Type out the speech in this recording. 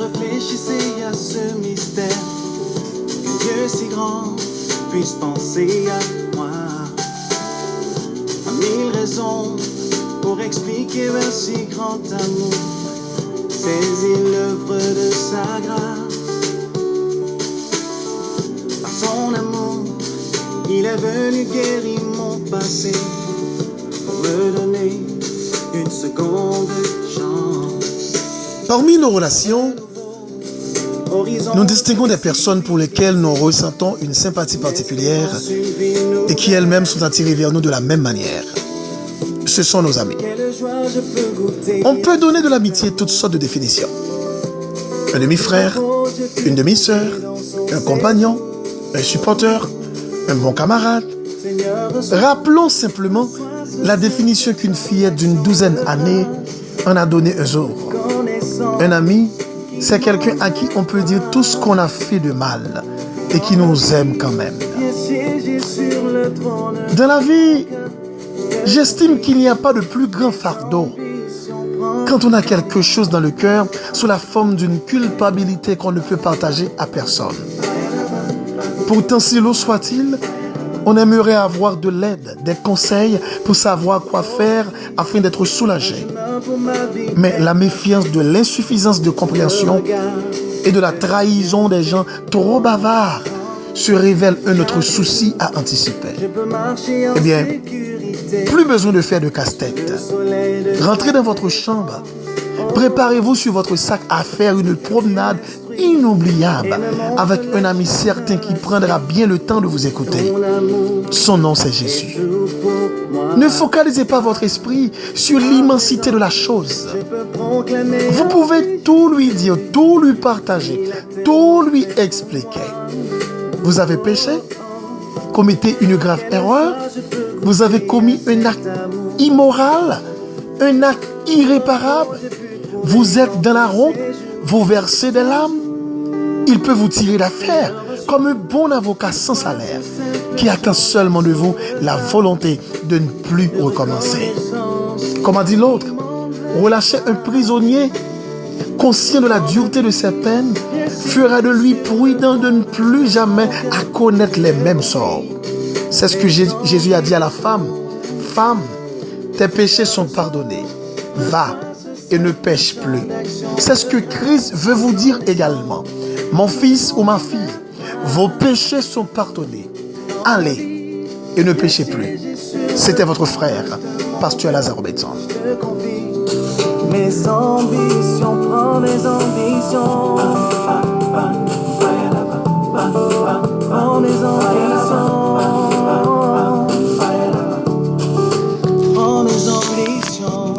réfléchissez à ce mystère, qu'un Dieu si grand puisse penser à moi. A mille raisons pour expliquer un si grand amour, saisis l'œuvre de sa grâce. Par son amour, il est venu guérir mon passé, pour me donner une seconde chance. Parmi nos relations, nous distinguons des personnes pour lesquelles nous ressentons une sympathie particulière et qui elles-mêmes sont attirées vers nous de la même manière. Ce sont nos amis. On peut donner de l'amitié toutes sortes de définitions. Un demi-frère, une demi-sœur, un compagnon, un supporter, un bon camarade. Rappelons simplement la définition qu'une fillette d'une douzaine d'années en a donnée un jour. Un ami, c'est quelqu'un à qui on peut dire tout ce qu'on a fait de mal et qui nous aime quand même. Dans la vie, j'estime qu'il n'y a pas de plus grand fardeau quand on a quelque chose dans le cœur sous la forme d'une culpabilité qu'on ne peut partager à personne. Pourtant, si l'eau soit-il, on aimerait avoir de l'aide, des conseils pour savoir quoi faire afin d'être soulagé. Mais la méfiance de l'insuffisance de compréhension et de la trahison des gens trop bavards se révèle un autre souci à anticiper. Eh bien, plus besoin de faire de casse-tête. Rentrez dans votre chambre. Préparez-vous sur votre sac à faire une promenade inoubliable avec un ami certain qui prendra bien le temps de vous écouter. Son nom, c'est Jésus. Ne focalisez pas votre esprit sur l'immensité de la chose. Vous pouvez tout lui dire, tout lui partager, tout lui expliquer. Vous avez péché, commettez une grave erreur, vous avez commis un acte immoral, un acte irréparable, vous êtes dans la honte, vous versez des larmes, il peut vous tirer d'affaire comme un bon avocat sans salaire qui attend seulement de vous la volonté de ne plus recommencer. Comme a dit l'autre, relâcher un prisonnier conscient de la dureté de ses peines fera de lui prudent de ne plus jamais à connaître les mêmes sorts. C'est ce que Jésus a dit à la femme. Femme, tes péchés sont pardonnés. Va et ne pêche plus. C'est ce que Christ veut vous dire également. Mon fils ou ma fille, vos péchés sont pardonnés. Allez et ne péchez plus. C'était votre frère, Pasteur Lazare Béton. Mes ambitions, prends mes ambitions. Prends mes ambitions. Prends mes ambitions.